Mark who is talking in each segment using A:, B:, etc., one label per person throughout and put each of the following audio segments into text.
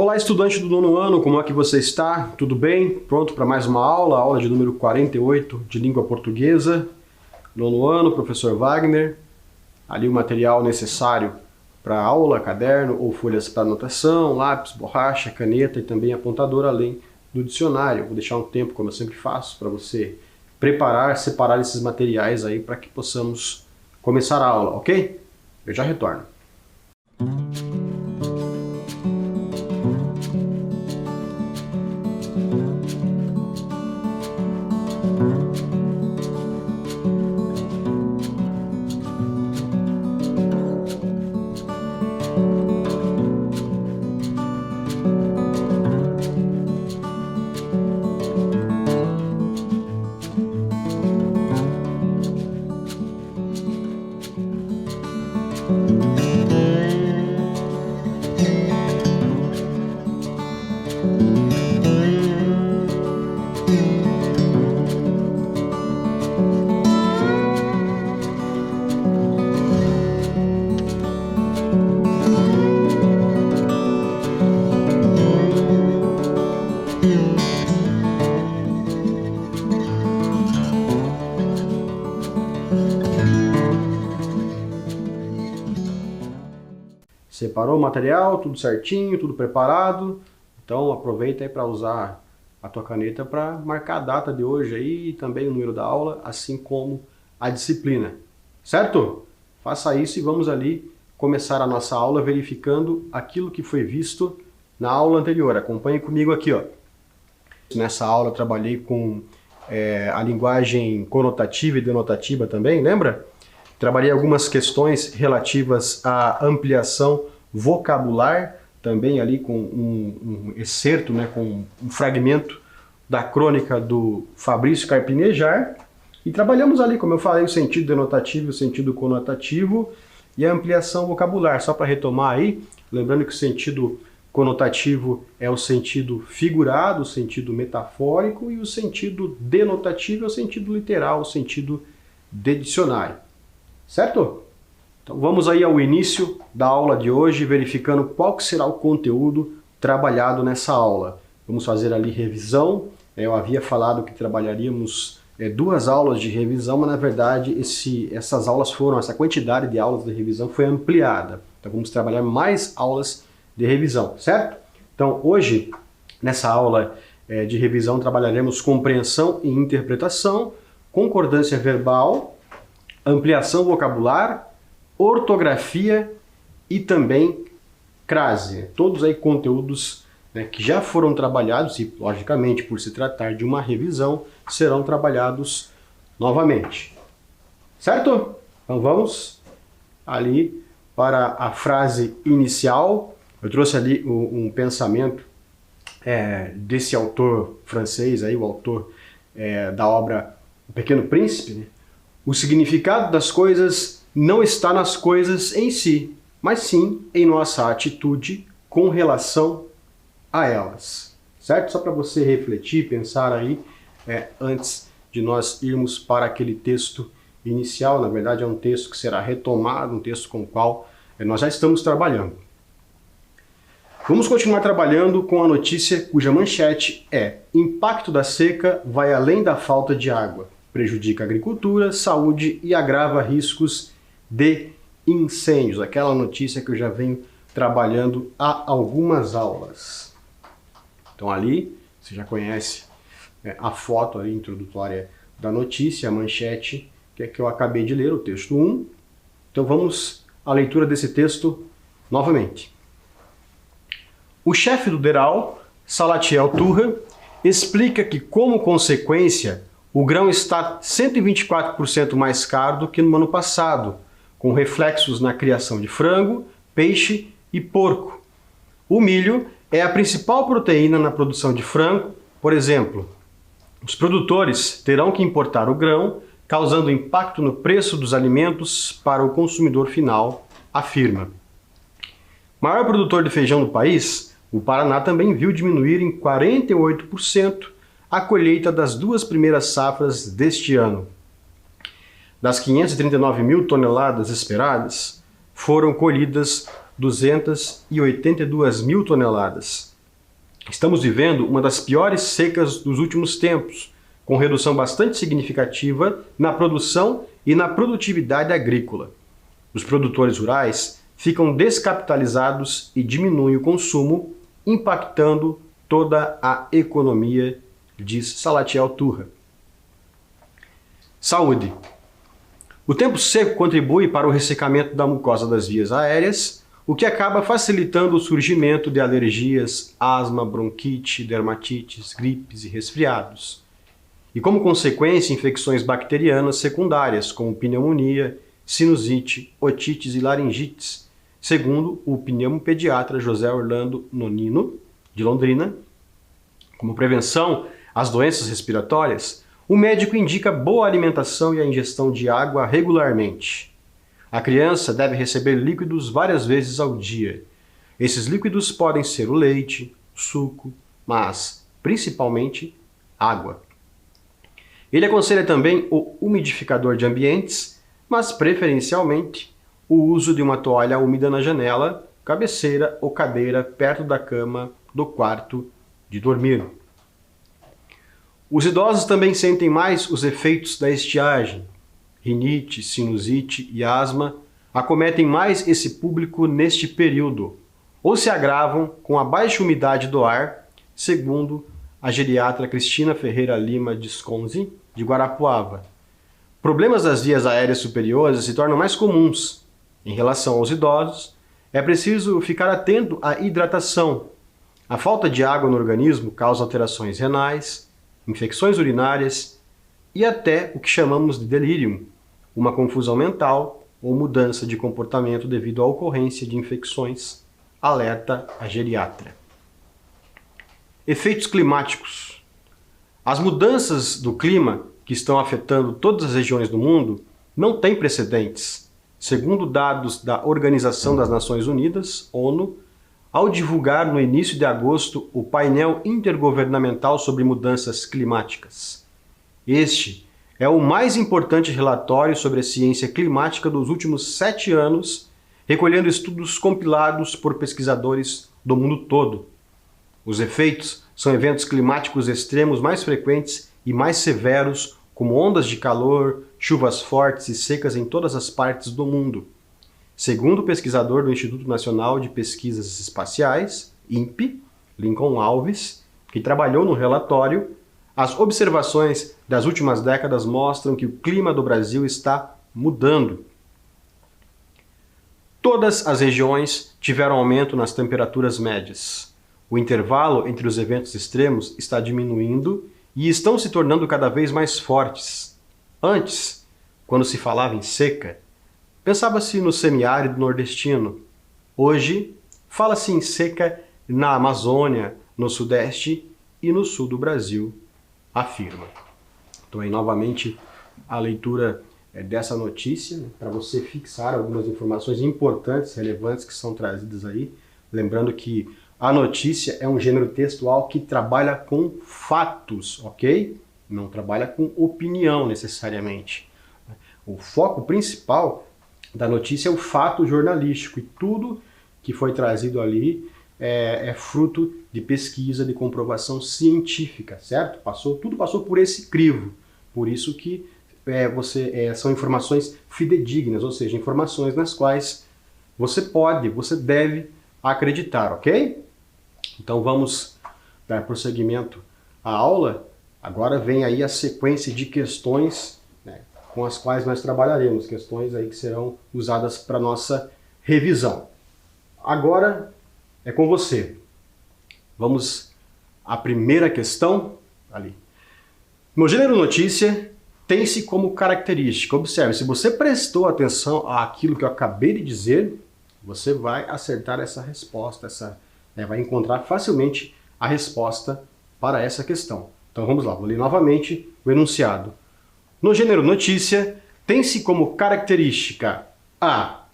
A: Olá, estudante do nono ano, como é que você está? Tudo bem? Pronto para mais uma aula, aula de número 48 de língua portuguesa. Nono ano, professor Wagner. Ali o material necessário para a aula, caderno ou folhas para anotação, lápis, borracha, caneta e também apontador, além do dicionário. Vou deixar um tempo, como eu sempre faço, para você preparar, separar esses materiais aí para que possamos começar a aula, ok? Eu já retorno. Separou o material, tudo certinho, tudo preparado. Então aproveita aí para usar a tua caneta para marcar a data de hoje aí e também o número da aula, assim como a disciplina. Certo? Faça isso e vamos ali começar a nossa aula verificando aquilo que foi visto na aula anterior. Acompanhe comigo aqui, ó. Nessa aula eu trabalhei com a linguagem conotativa e denotativa também, lembra? Trabalhei algumas questões relativas à ampliação vocabular, também ali com um excerto, né, com um fragmento da crônica do Fabrício Carpinejar. E trabalhamos ali, como eu falei, o sentido denotativo e o sentido conotativo e a ampliação vocabular. Só para retomar aí, lembrando que o sentido conotativo é o sentido figurado, o sentido metafórico, e o sentido denotativo é o sentido literal, o sentido de dicionário. Certo? Então vamos aí ao início da aula de hoje, verificando qual que será o conteúdo trabalhado nessa aula. Vamos fazer ali revisão. Eu havia falado que trabalharíamos duas aulas de revisão, mas na verdade essa quantidade de aulas de revisão foi ampliada. Então vamos trabalhar mais aulas de revisão, certo? Então hoje, nessa aula de revisão, trabalharemos compreensão e interpretação, concordância verbal, ampliação vocabular, ortografia e também crase. Todos aí conteúdos, né, que já foram trabalhados e, logicamente, por se tratar de uma revisão, serão trabalhados novamente. Certo? Então vamos ali para a frase inicial. Eu trouxe ali um pensamento desse autor francês, aí, o autor da obra O Pequeno Príncipe, né? O significado das coisas não está nas coisas em si, mas sim em nossa atitude com relação a elas. Certo? Só para você refletir, pensar aí, antes de nós irmos para aquele texto inicial. Na verdade é um texto que será retomado, um texto com o qual nós já estamos trabalhando. Vamos continuar trabalhando com a notícia cuja manchete é: impacto da seca vai além da falta de água. Prejudica a agricultura, saúde e agrava riscos de incêndios. Aquela notícia que eu já venho trabalhando há algumas aulas. Então ali, você já conhece a foto ali introdutória da notícia, a manchete, que é que eu acabei de ler, o texto 1. Então vamos à leitura desse texto novamente. O chefe do DERAL, Salatiel Turra, explica que, como consequência, o grão está 124% mais caro do que no ano passado, com reflexos na criação de frango, peixe e porco. O milho é a principal proteína na produção de frango, por exemplo. Os produtores terão que importar o grão, causando impacto no preço dos alimentos para o consumidor final, afirma. Maior produtor de feijão do país, o Paraná também viu diminuir em 48% a colheita das duas primeiras safras deste ano. Das 539 mil toneladas esperadas, foram colhidas 282 mil toneladas, Estamos vivendo uma das piores secas dos últimos tempos, com redução bastante significativa na produção e na produtividade agrícola. Os produtores rurais ficam descapitalizados e diminuem o consumo, impactando toda a economia, diz Salatiel Turra. Saúde. O tempo seco contribui para o ressecamento da mucosa das vias aéreas, o que acaba facilitando o surgimento de alergias, asma, bronquite, dermatites, gripes e resfriados. E como consequência, infecções bacterianas secundárias, como pneumonia, sinusite, otites e laringites, segundo o pneumopediatra José Orlando Nonino, de Londrina. Como prevenção às doenças respiratórias, o médico indica boa alimentação e a ingestão de água regularmente. A criança deve receber líquidos várias vezes ao dia. Esses líquidos podem ser o leite, suco, mas principalmente água. Ele aconselha também o umidificador de ambientes, mas preferencialmente o uso de uma toalha úmida na janela, cabeceira ou cadeira perto da cama do quarto de dormir. Os idosos também sentem mais os efeitos da estiagem. Rinite, sinusite e asma acometem mais esse público neste período, ou se agravam com a baixa umidade do ar, segundo a geriatra Cristina Ferreira Lima Disconzi, de Guarapuava. Problemas das vias aéreas superiores se tornam mais comuns. Em relação aos idosos, é preciso ficar atento à hidratação. A falta de água no organismo causa alterações renais, infecções urinárias e até o que chamamos de delírio, uma confusão mental ou mudança de comportamento devido à ocorrência de infecções, alerta a geriatra. Efeitos climáticos. As mudanças do clima que estão afetando todas as regiões do mundo não têm precedentes. Segundo dados da Organização das Nações Unidas, ONU, ao divulgar no início de agosto o painel intergovernamental sobre mudanças climáticas. Este é o mais importante relatório sobre a ciência climática dos últimos 7 anos, recolhendo estudos compilados por pesquisadores do mundo todo. Os efeitos são eventos climáticos extremos mais frequentes e mais severos, como ondas de calor, chuvas fortes e secas em todas as partes do mundo. Segundo o pesquisador do Instituto Nacional de Pesquisas Espaciais, INPE, Lincoln Alves, que trabalhou no relatório, as observações das últimas décadas mostram que o clima do Brasil está mudando. Todas as regiões tiveram aumento nas temperaturas médias. O intervalo entre os eventos extremos está diminuindo e estão se tornando cada vez mais fortes. Antes, quando se falava em seca, pensava-se no semiárido nordestino. Hoje, fala-se em seca na Amazônia, no Sudeste e no Sul do Brasil, afirma. Então aí novamente a leitura dessa notícia, né, para você fixar algumas informações importantes, relevantes que são trazidas aí. Lembrando que a notícia é um gênero textual que trabalha com fatos, ok? Não trabalha com opinião necessariamente. O foco principal da notícia é o fato jornalístico e tudo que foi trazido ali é fruto de pesquisa, de comprovação científica, certo? Tudo passou por esse crivo. Por isso que são informações fidedignas, ou seja, informações nas quais você deve acreditar, ok? Então vamos dar prosseguimento à aula. Agora vem aí a sequência de questões, né, com as quais nós trabalharemos, questões aí que serão usadas para nossa revisão. Agora é com você. Vamos à primeira questão ali. No gênero notícia, tem-se como característica, observe, se você prestou atenção àquilo que eu acabei de dizer, você vai acertar essa resposta, vai encontrar facilmente a resposta para essa questão. Então vamos lá, vou ler novamente o enunciado. No gênero notícia, tem-se como característica a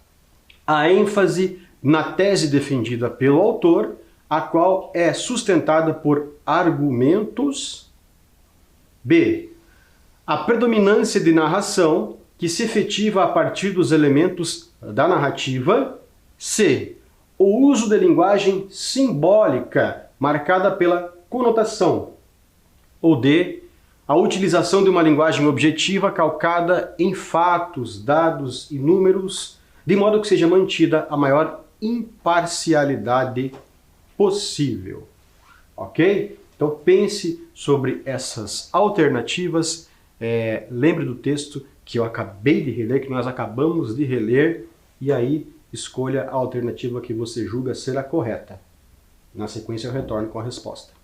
A: ênfase na tese defendida pelo autor, a qual é sustentada por argumentos. B. A predominância de narração que se efetiva a partir dos elementos da narrativa. C. O uso de linguagem simbólica marcada pela conotação, ou D, a utilização de uma linguagem objetiva calcada em fatos, dados e números, de modo que seja mantida a maior imparcialidade possível. Ok? Então pense sobre essas alternativas, lembre do texto que eu acabei de reler, que nós acabamos de reler, e aí escolha a alternativa que você julga ser a correta. Na sequência eu retorno com a resposta.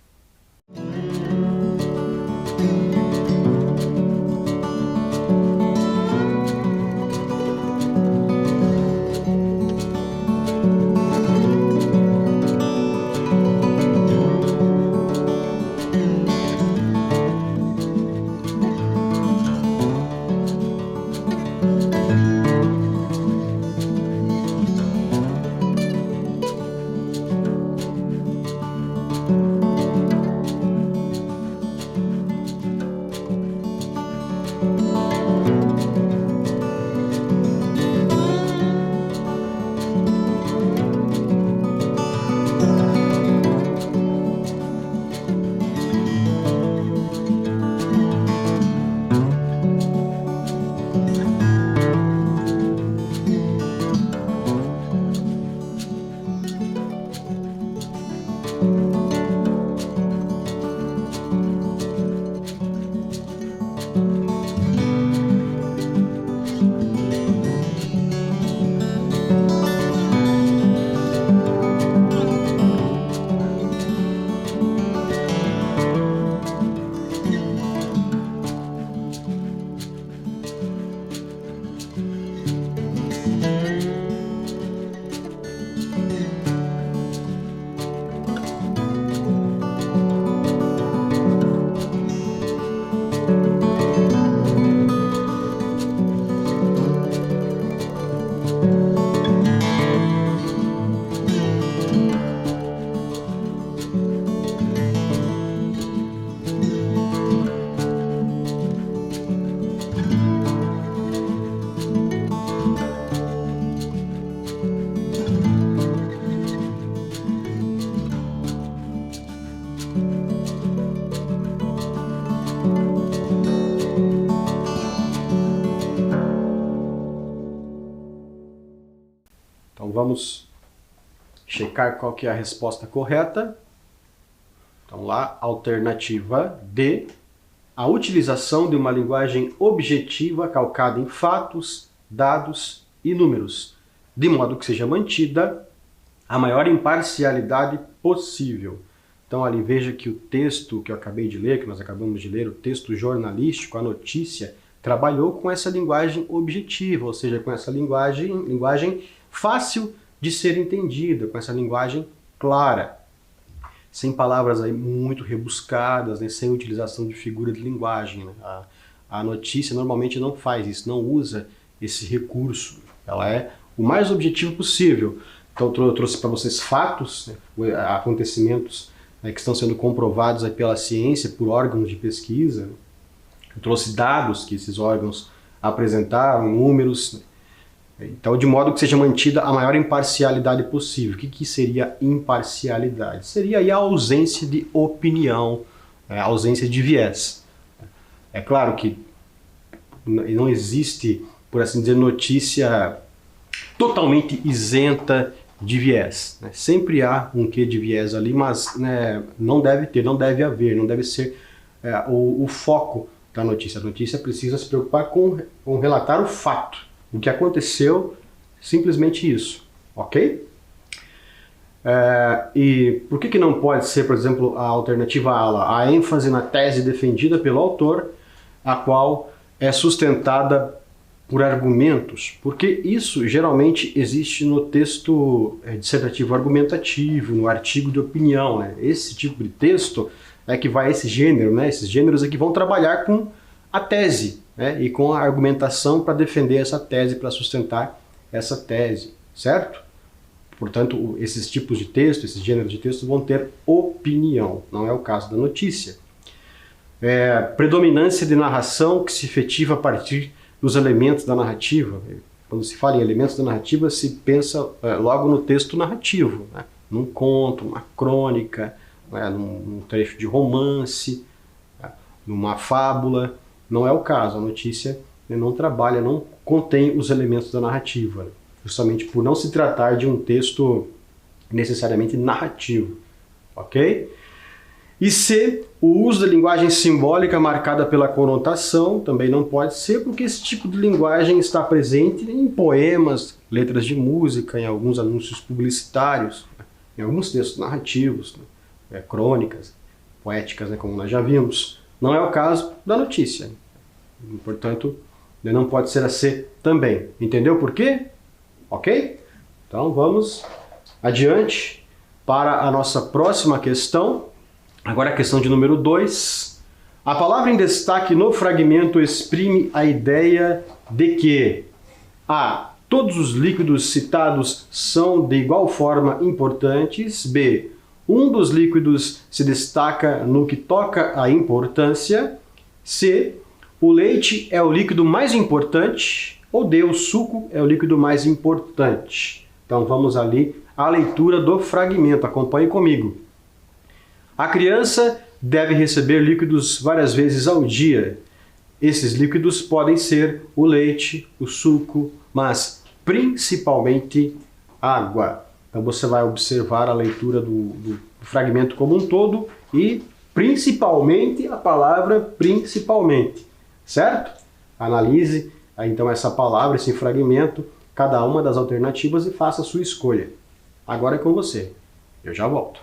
A: Então vamos checar qual que é a resposta correta. Então lá, alternativa D, a utilização de uma linguagem objetiva calcada em fatos, dados e números, de modo que seja mantida a maior imparcialidade possível. Então ali veja que o texto que eu acabei de ler, que nós acabamos de ler, o texto jornalístico, a notícia, trabalhou com essa linguagem objetiva, ou seja, com essa linguagem fácil de ser entendida, com essa linguagem clara, sem palavras aí muito rebuscadas, né, sem utilização de figura de linguagem. Né? A notícia normalmente não faz isso, não usa esse recurso, ela é o mais objetivo possível. Então eu trouxe para vocês fatos, né, acontecimentos, né, que estão sendo comprovados aí pela ciência, por órgãos de pesquisa. Eu trouxe dados que esses órgãos apresentaram, números. Né? Então, de modo que seja mantida a maior imparcialidade possível. O que seria imparcialidade? Seria aí a ausência de opinião, a ausência de viés. É claro que não existe, por assim dizer, notícia totalmente isenta de viés. Né? Sempre há um quê de viés ali, mas né, não deve ter, não deve haver, não deve ser o foco da notícia. A notícia precisa se preocupar com relatar o fato. O que aconteceu, simplesmente isso, ok? E por que não pode ser, por exemplo, a alternativa A, a ênfase na tese defendida pelo autor, a qual é sustentada por argumentos? Porque isso geralmente existe no texto dissertativo argumentativo, no artigo de opinião. Né? Esse tipo de texto é que vai esse gênero, né? Esses gêneros é que vão trabalhar com a tese, né? E com a argumentação para defender essa tese, para sustentar essa tese, certo? Portanto, esses tipos de texto, esses gêneros de texto vão ter opinião, não é o caso da notícia. Predominância de narração que se efetiva a partir dos elementos da narrativa. Quando se fala em elementos da narrativa, se pensa logo no texto narrativo, né? Num conto, uma crônica, né, num trecho de romance, numa fábula. Não é o caso, a notícia não trabalha, não contém os elementos da narrativa, justamente por não se tratar de um texto necessariamente narrativo, ok? E C, o uso da linguagem simbólica marcada pela conotação também não pode ser, porque esse tipo de linguagem está presente em poemas, letras de música, em alguns anúncios publicitários, em alguns textos narrativos, crônicas, poéticas, como nós já vimos. Não é o caso da notícia. Portanto, não pode ser a C também. Entendeu por quê? Ok? Então vamos adiante para a nossa próxima questão. Agora a questão de número 2. A palavra em destaque no fragmento exprime a ideia de que A. Todos os líquidos citados são de igual forma importantes. B. Um dos líquidos se destaca no que toca à importância. C. O leite é o líquido mais importante. Ou D. O suco é o líquido mais importante. Então vamos ali à leitura do fragmento. Acompanhe comigo. A criança deve receber líquidos várias vezes ao dia. Esses líquidos podem ser o leite, o suco, mas principalmente água. Então você vai observar a leitura do fragmento como um todo e principalmente a palavra principalmente, certo? Analise então essa palavra, esse fragmento, cada uma das alternativas e faça a sua escolha. Agora é com você. Eu já volto.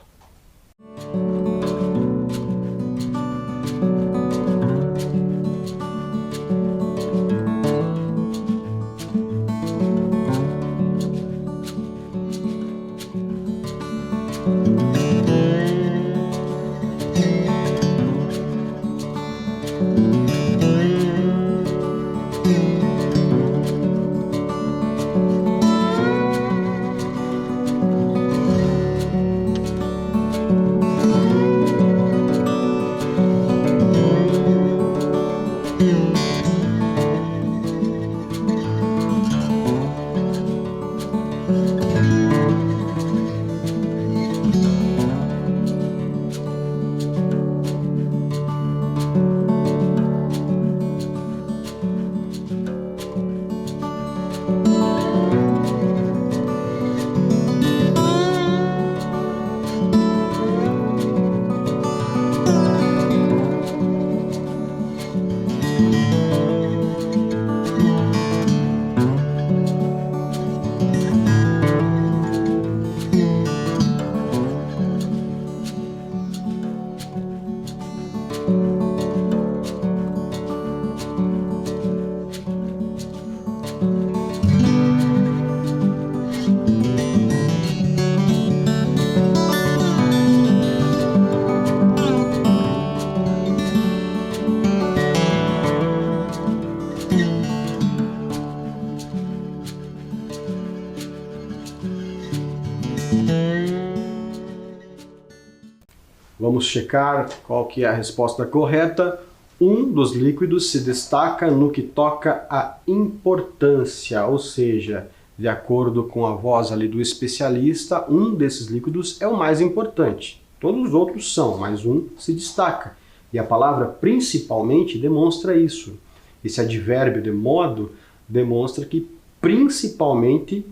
A: Vamos checar qual que é a resposta correta. Um dos líquidos se destaca no que toca à importância, ou seja, de acordo com a voz ali do especialista, um desses líquidos é o mais importante. Todos os outros são, mas um se destaca. E a palavra principalmente demonstra isso. Esse advérbio de modo demonstra que principalmente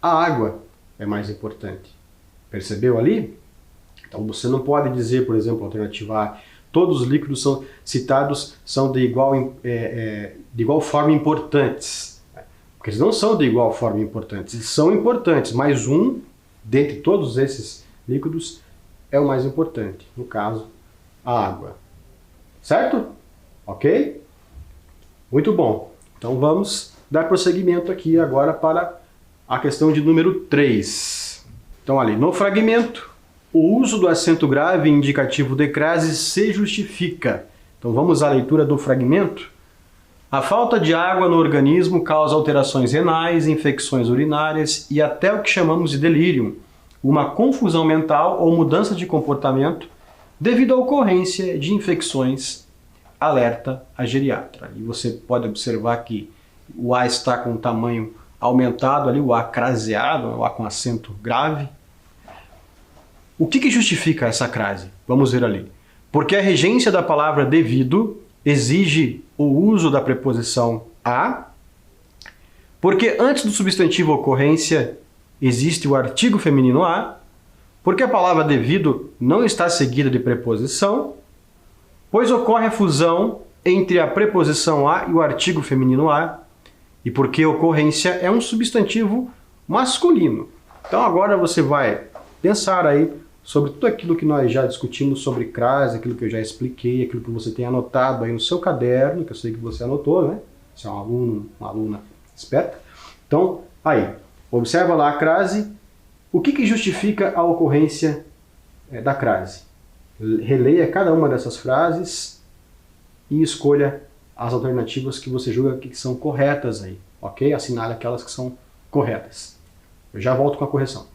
A: a água é mais importante. Percebeu ali? Então você não pode dizer, por exemplo, alternativa A, todos os líquidos citados são de igual forma importantes. Porque eles não são de igual forma importantes, eles são importantes, mas um, dentre todos esses líquidos, é o mais importante. No caso, a água. Certo? Ok? Muito bom. Então vamos dar prosseguimento aqui agora para a questão de número 3. Então ali, no fragmento, o uso do acento grave indicativo de crase se justifica. Então vamos à leitura do fragmento. A falta de água no organismo causa alterações renais, infecções urinárias e até o que chamamos de delírio, uma confusão mental ou mudança de comportamento devido à ocorrência de infecções, alerta a geriatra. E você pode observar que o A está com um tamanho aumentado ali, o A craseado, o A com acento grave. O que justifica essa crase? Vamos ver ali. Porque a regência da palavra devido exige o uso da preposição a, porque antes do substantivo ocorrência existe o artigo feminino a, porque a palavra devido não está seguida de preposição, pois ocorre a fusão entre a preposição a e o artigo feminino a, e porque ocorrência é um substantivo masculino. Então agora você vai pensar aí sobre tudo aquilo que nós já discutimos sobre crase, aquilo que eu já expliquei, aquilo que você tem anotado aí no seu caderno, que eu sei que você anotou, né? Você é um aluno, uma aluna esperta. Então, aí, observa lá a crase. O que justifica a ocorrência da crase? Releia cada uma dessas frases e escolha as alternativas que você julga que são corretas aí, ok? Assinale aquelas que são corretas. Eu já volto com a correção.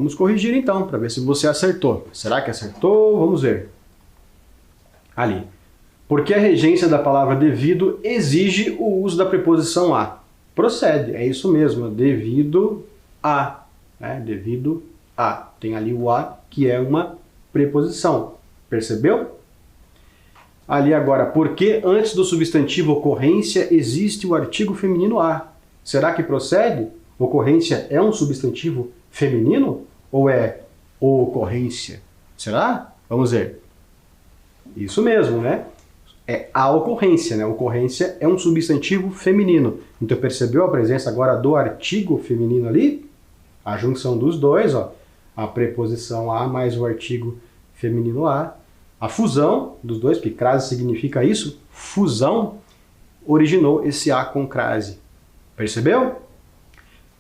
A: Vamos corrigir então, para ver se você acertou. Será que acertou? Vamos ver. Ali. Porque a regência da palavra devido exige o uso da preposição a. Procede, é isso mesmo, devido a. Devido a. Tem ali o a, que é uma preposição. Percebeu? Ali agora, porque antes do substantivo ocorrência existe o artigo feminino a. Será que procede? Ocorrência é um substantivo feminino? Ou é ocorrência? Será? Vamos ver. Isso mesmo, né? É a ocorrência, né? Ocorrência é um substantivo feminino. Então percebeu a presença agora do artigo feminino ali? A junção dos dois, ó. A preposição a mais o artigo feminino a. A fusão dos dois, porque crase significa isso, fusão, originou esse a com crase. Percebeu?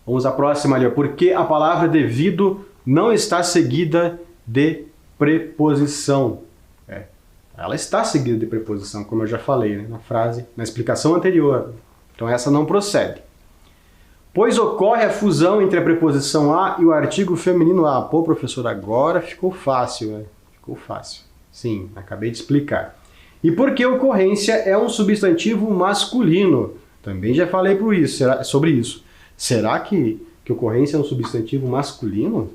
A: Vamos à próxima ali, ó. Porque a palavra devido não está seguida de preposição. Ela está seguida de preposição, como eu já falei, né, na frase, na explicação anterior. Então essa não procede. Pois ocorre a fusão entre a preposição a e o artigo feminino a. Pô, professor, agora ficou fácil, né? Ficou fácil. Sim, acabei de explicar. E porque ocorrência é um substantivo masculino. Também já falei sobre isso. Será que ocorrência é um substantivo masculino?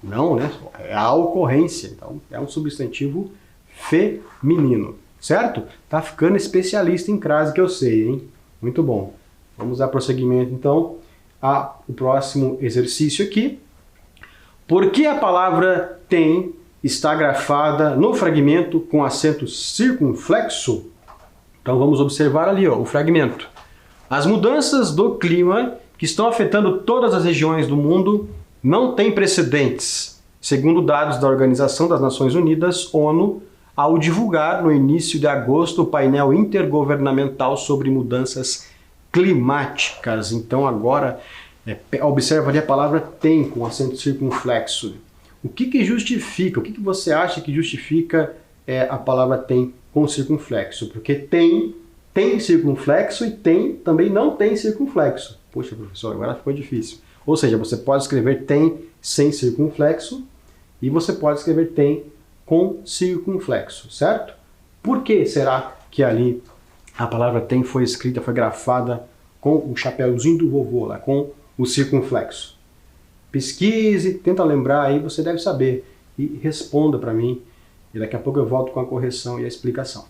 A: Não, né? É a ocorrência. Então, é um substantivo feminino. Certo? Tá ficando especialista em crase que eu sei, hein? Muito bom. Vamos dar prosseguimento, então, ao próximo exercício aqui. Por que a palavra tem está grafada no fragmento com acento circunflexo? Então, vamos observar ali, ó, o fragmento. As mudanças do clima que estão afetando todas as regiões do mundo não têm precedentes, segundo dados da Organização das Nações Unidas, ONU, ao divulgar no início de agosto o painel intergovernamental sobre mudanças climáticas. Então agora, observa ali a palavra tem com acento circunflexo. O que que justifica? O que que você acha que justifica a palavra tem com circunflexo? Porque tem circunflexo e também não tem circunflexo. Poxa, professor, agora ficou difícil. Ou seja, você pode escrever tem sem circunflexo e você pode escrever tem com circunflexo, certo? Por que será que ali a palavra tem foi escrita, foi grafada com o chapéuzinho do vovô lá, com o circunflexo? Pesquise, tenta lembrar aí, você deve saber. E responda para mim. E daqui a pouco eu volto com a correção e a explicação.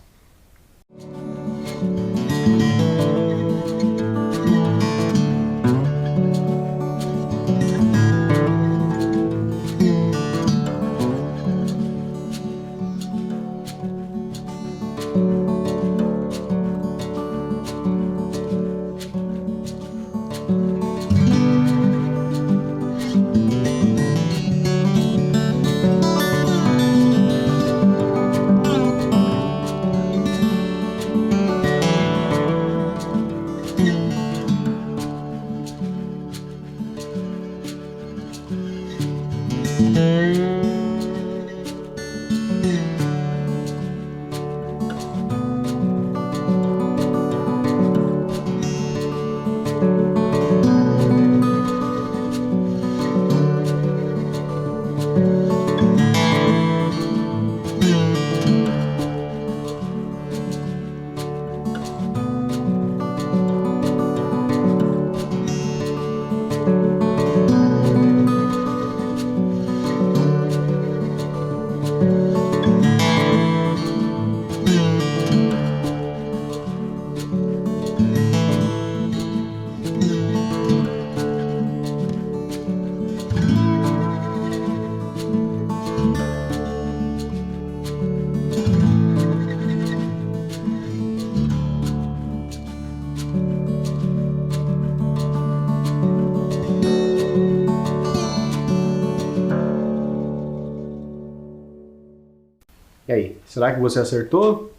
A: E aí, será que você acertou?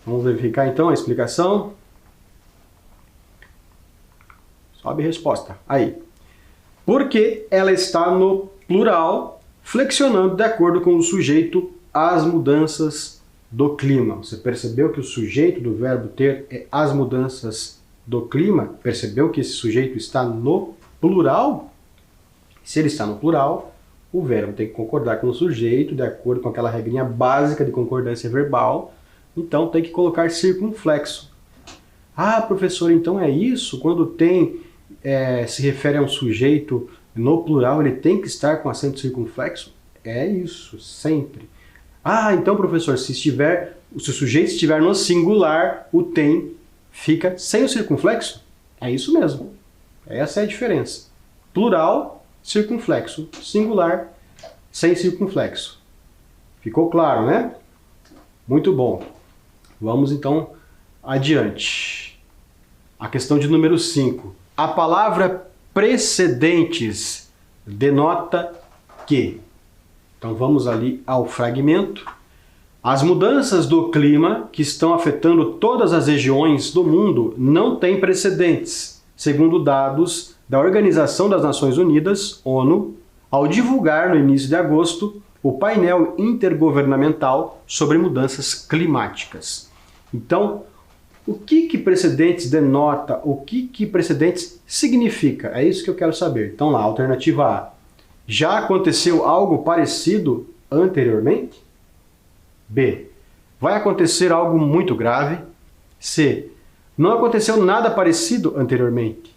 A: Vamos verificar então a explicação. Sobe a resposta. Aí. Porque ela está no plural, flexionando de acordo com o sujeito as mudanças do clima. Você percebeu que o sujeito do verbo ter é as mudanças do clima? Percebeu que esse sujeito está no plural? Se ele está no plural, o verbo tem que concordar com o sujeito, de acordo com aquela regrinha básica de concordância verbal, então tem que colocar circunflexo. Ah, professor, então é isso? Quando tem, se refere a um sujeito no plural, ele tem que estar com acento circunflexo? É isso, sempre. Ah, então, professor, se o sujeito estiver no singular, o tem fica sem o circunflexo? É isso mesmo. Essa é a diferença. Plural, circunflexo. Singular, sem circunflexo. Ficou claro, né? Muito bom. Vamos então adiante. A questão de número 5. A palavra precedentes denota que. Então vamos ali ao fragmento. As mudanças do clima que estão afetando todas as regiões do mundo não têm precedentes, segundo dados da Organização das Nações Unidas, ONU, ao divulgar no início de agosto o painel intergovernamental sobre mudanças climáticas. Então, o que precedentes denota? O que precedentes significa? É isso que eu quero saber. Então lá, alternativa A. Já aconteceu algo parecido anteriormente? B. Vai acontecer algo muito grave? C. Não aconteceu nada parecido anteriormente?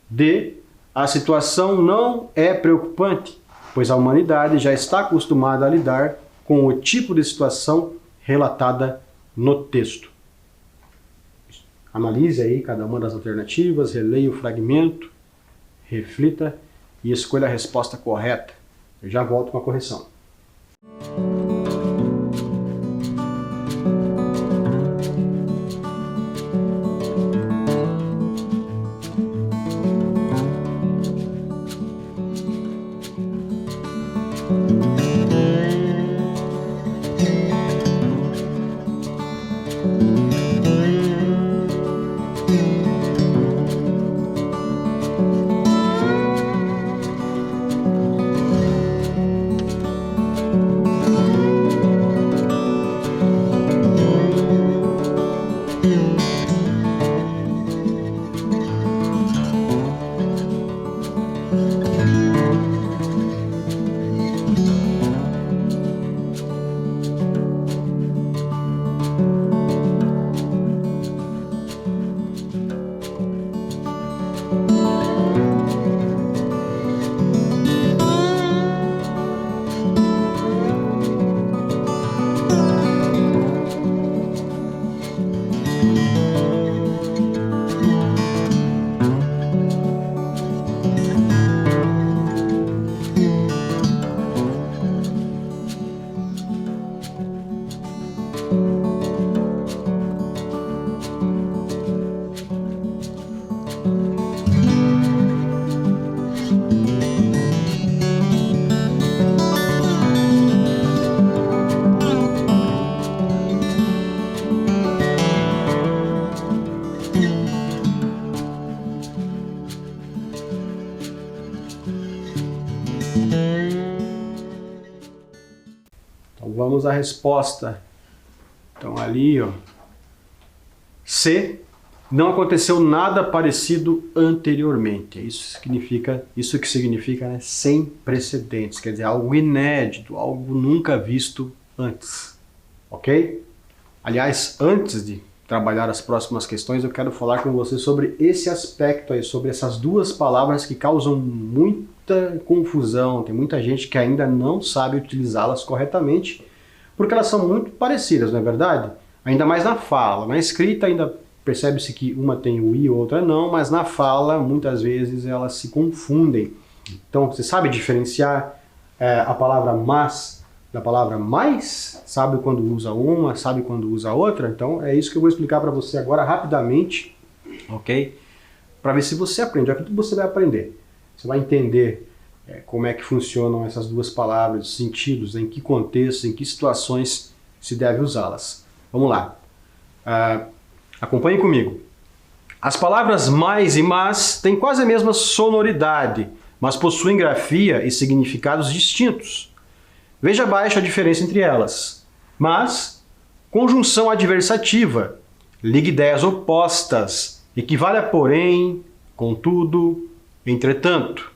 A: D. A situação não é preocupante, pois a humanidade já está acostumada a lidar com o tipo de situação relatada no texto. Analise aí cada uma das alternativas, releia o fragmento, reflita e escolha a resposta correta. Eu já volto com a correção. a resposta. Então ali, ó, C, não aconteceu nada parecido anteriormente. Isso que significa, né, sem precedentes, quer dizer, algo inédito, algo nunca visto antes. Ok? Aliás, antes de trabalhar as próximas questões, eu quero falar com você sobre esse aspecto aí, sobre essas duas palavras que causam muita confusão. Tem muita gente que ainda não sabe utilizá-las corretamente, porque elas são muito parecidas, não é verdade? Ainda mais na fala. Na escrita ainda percebe-se que uma tem o i e outra não, mas na fala, muitas vezes, elas se confundem. Então, você sabe diferenciar a palavra mas da palavra mais? Sabe quando usa uma, sabe quando usa outra? Então, é isso que eu vou explicar para você agora rapidamente, ok? Para ver se você aprende. Aqui tudo você vai aprender. Você vai entender como é que funcionam essas duas palavras, os sentidos, em que contextos, em que situações se deve usá-las. Vamos lá. Acompanhe comigo. As palavras mais e mas têm quase a mesma sonoridade, mas possuem grafia e significados distintos. Veja abaixo a diferença entre elas. Mas, conjunção adversativa, liga ideias opostas, equivale a porém, contudo, entretanto.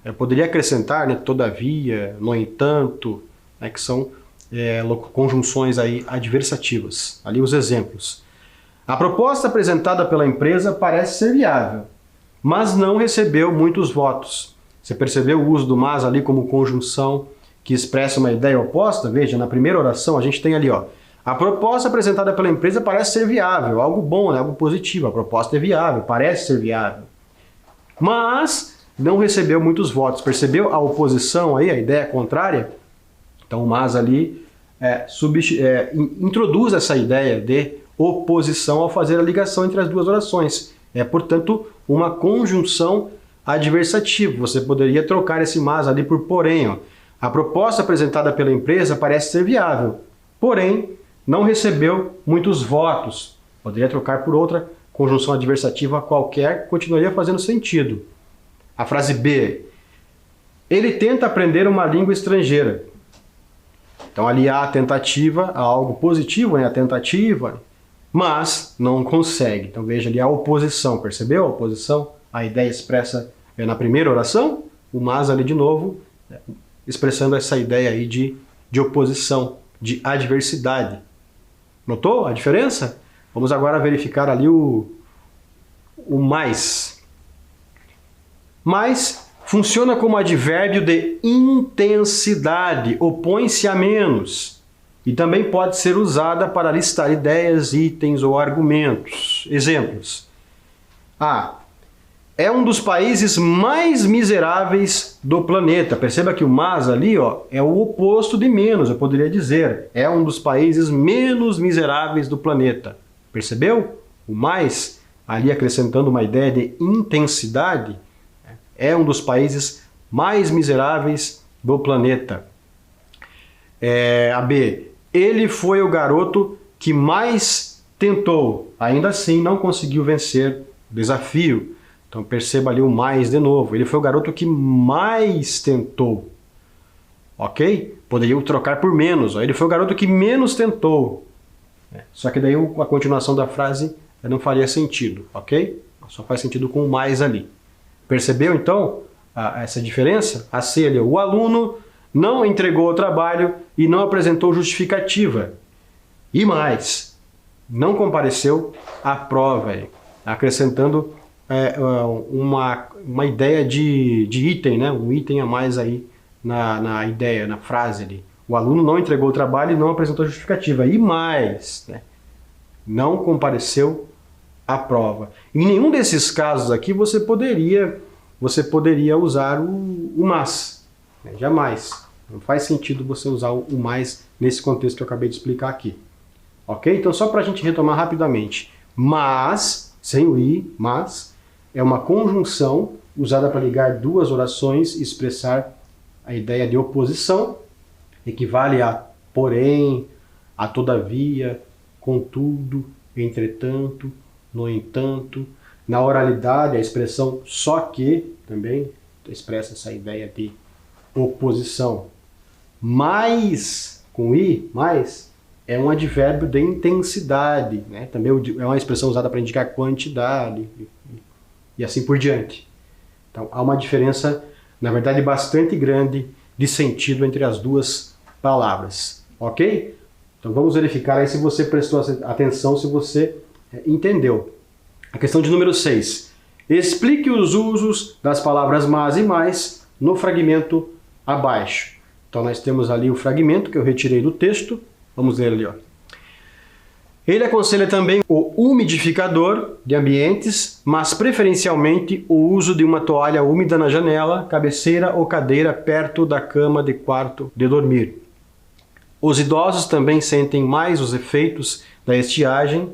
A: Eu poderia acrescentar, né, todavia, no entanto, né, que são conjunções aí adversativas. Ali os exemplos. A proposta apresentada pela empresa parece ser viável, mas não recebeu muitos votos. Você percebeu o uso do mas ali como conjunção que expressa uma ideia oposta? Veja, na primeira oração a gente tem ali, ó, a proposta apresentada pela empresa parece ser viável, algo bom, né, algo positivo. A proposta é viável, parece ser viável. Mas não recebeu muitos votos. Percebeu a oposição aí, a ideia contrária? Então o mas ali introduz essa ideia de oposição ao fazer a ligação entre as duas orações. É, portanto, uma conjunção adversativa. Você poderia trocar esse mas ali por porém. Ó. A proposta apresentada pela empresa parece ser viável, porém não recebeu muitos votos. Poderia trocar por outra conjunção adversativa qualquer, continuaria fazendo sentido. A frase B. Ele tenta aprender uma língua estrangeira. Então ali há a tentativa, há algo positivo, né? A tentativa, mas não consegue. Então veja ali a oposição, percebeu a oposição? A ideia expressa na primeira oração, o mas ali de novo, expressando essa ideia aí de oposição, de adversidade. Notou a diferença? Vamos agora verificar ali o mais. Mais funciona como advérbio de intensidade, opõe-se a menos. E também pode ser usada para listar ideias, itens ou argumentos. Exemplos. A. É um dos países mais miseráveis do planeta. Perceba que o mas ali, ó, é o oposto de menos, eu poderia dizer. É um dos países menos miseráveis do planeta. Percebeu? O mais, ali acrescentando uma ideia de intensidade, é um dos países mais miseráveis do planeta. A B. Ele foi o garoto que mais tentou. Ainda assim, não conseguiu vencer o desafio. Então perceba ali o mais de novo. Ele foi o garoto que mais tentou. Ok? Poderia trocar por menos. Ele foi o garoto que menos tentou. Só que daí a continuação da frase não faria sentido. Ok? Só faz sentido com o mais ali. Percebeu então essa diferença? A C ali, o aluno não entregou o trabalho e não apresentou justificativa. E mais, não compareceu à prova, acrescentando uma ideia de item, né? Um item a mais aí na ideia, na frase ali. O aluno não entregou o trabalho e não apresentou justificativa. E mais, né? Não compareceu à prova. Em nenhum desses casos aqui você poderia usar o mas. Né? Jamais. Não faz sentido você usar o mais nesse contexto que eu acabei de explicar aqui. Ok? Então só para a gente retomar rapidamente. Mas, sem o i, mas, é uma conjunção usada para ligar duas orações e expressar a ideia de oposição. Equivale a porém, a todavia, contudo, entretanto, no entanto. Na oralidade, a expressão só que também expressa essa ideia de oposição. Mas com i, mais, é um advérbio de intensidade, né? Também é uma expressão usada para indicar quantidade e assim por diante. Então há uma diferença, na verdade, bastante grande de sentido entre as duas palavras, ok? Então vamos verificar aí se você prestou atenção, se você entendeu. A questão de número 6. Explique os usos das palavras mas e mais no fragmento abaixo. Então nós temos ali o fragmento que eu retirei do texto. Vamos ler ali, ó. Ele aconselha também o umidificador de ambientes, mas preferencialmente o uso de uma toalha úmida na janela, cabeceira ou cadeira perto da cama de quarto de dormir. Os idosos também sentem mais os efeitos da estiagem,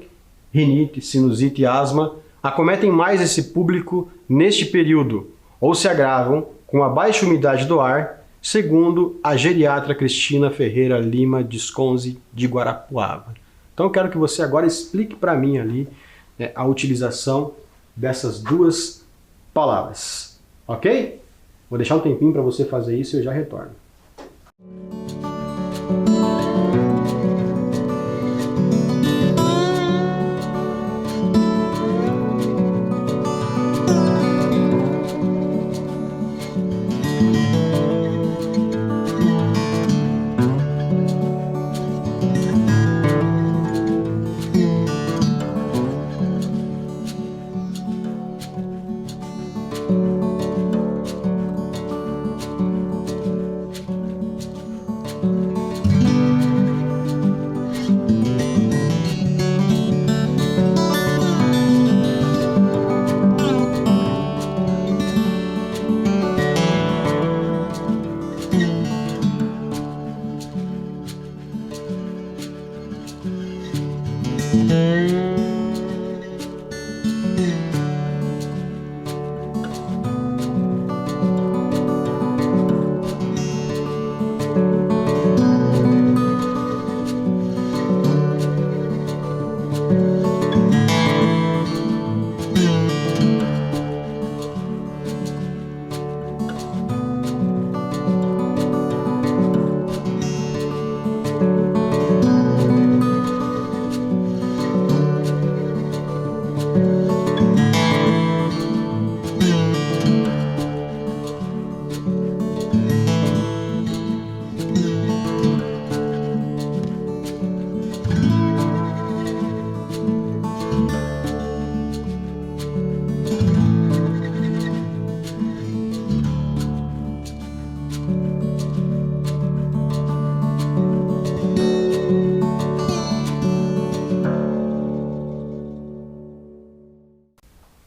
A: rinite, sinusite e asma, acometem mais esse público neste período, ou se agravam com a baixa umidade do ar, segundo a geriatra Cristina Ferreira Lima Disconzi de Guarapuava. Então eu quero que você agora explique para mim ali, né, a utilização dessas duas palavras, ok? Vou deixar um tempinho para você fazer isso e eu já retorno.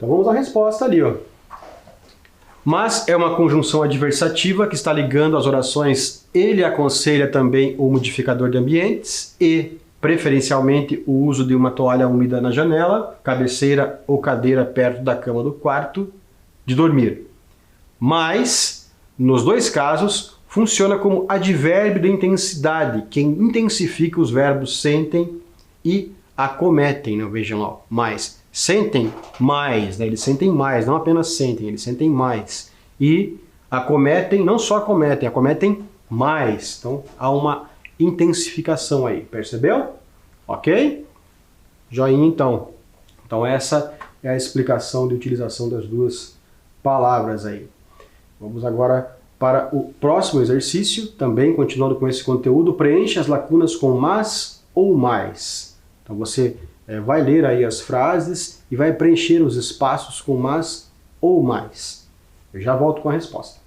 A: Então vamos à resposta ali, ó. Mas é uma conjunção adversativa que está ligando as orações ele aconselha também o umidificador de ambientes e, preferencialmente, o uso de uma toalha úmida na janela, cabeceira ou cadeira perto da cama do quarto de dormir. Mas, nos dois casos, funciona como advérbio de intensidade, que intensifica os verbos sentem e acometem, não vejam lá, mais. Sentem mais, né? Eles sentem mais, não apenas sentem, eles sentem mais. E acometem, não só acometem, acometem mais. Então há uma intensificação aí, percebeu? Ok? Joinha então. Então essa é a explicação de utilização das duas palavras aí. Vamos agora para o próximo exercício, também continuando com esse conteúdo, preencha as lacunas com mas ou mais. Então você vai ler aí as frases e vai preencher os espaços com mas ou mais. Eu já volto com a resposta.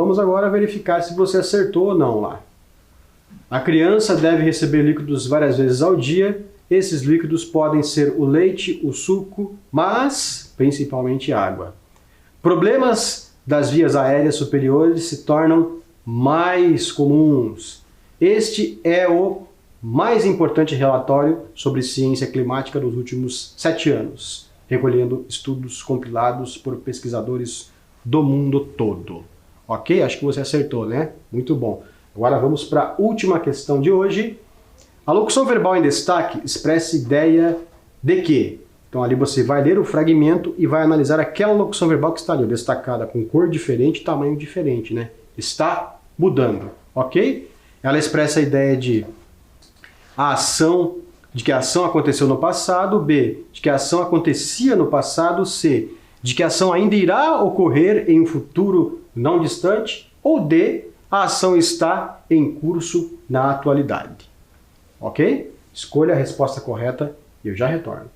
A: vamos agora verificar se você acertou ou não lá. A criança deve receber líquidos várias vezes ao dia. Esses líquidos podem ser o leite, o suco, mas principalmente água. Problemas das vias aéreas superiores se tornam mais comuns. Este é o mais importante relatório sobre ciência climática dos últimos 7 anos, recolhendo estudos compilados por pesquisadores do mundo todo. Ok? Acho que você acertou, né? Muito bom. Agora vamos para a última questão de hoje. A locução verbal em destaque expressa ideia de que? Então ali você vai ler o fragmento e vai analisar aquela locução verbal que está ali, destacada com cor diferente, tamanho diferente, né? Está mudando, ok? Ela expressa a ideia de que a ação aconteceu no passado, B, de que a ação acontecia no passado, C, de que a ação ainda irá ocorrer em um futuro não distante, ou D, a ação está em curso na atualidade. Ok? Escolha a resposta correta e eu já retorno.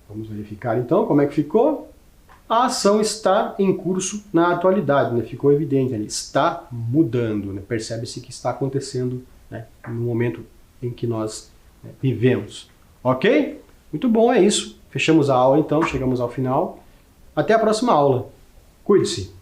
A: Vamos verificar então como é que ficou. A ação está em curso na atualidade, né? Ficou evidente ali, está mudando, né? Percebe-se que está acontecendo, né, no momento em que nós vivemos. Ok? Muito bom, é isso. Fechamos a aula então, chegamos ao final. Até a próxima aula. Cuide-se!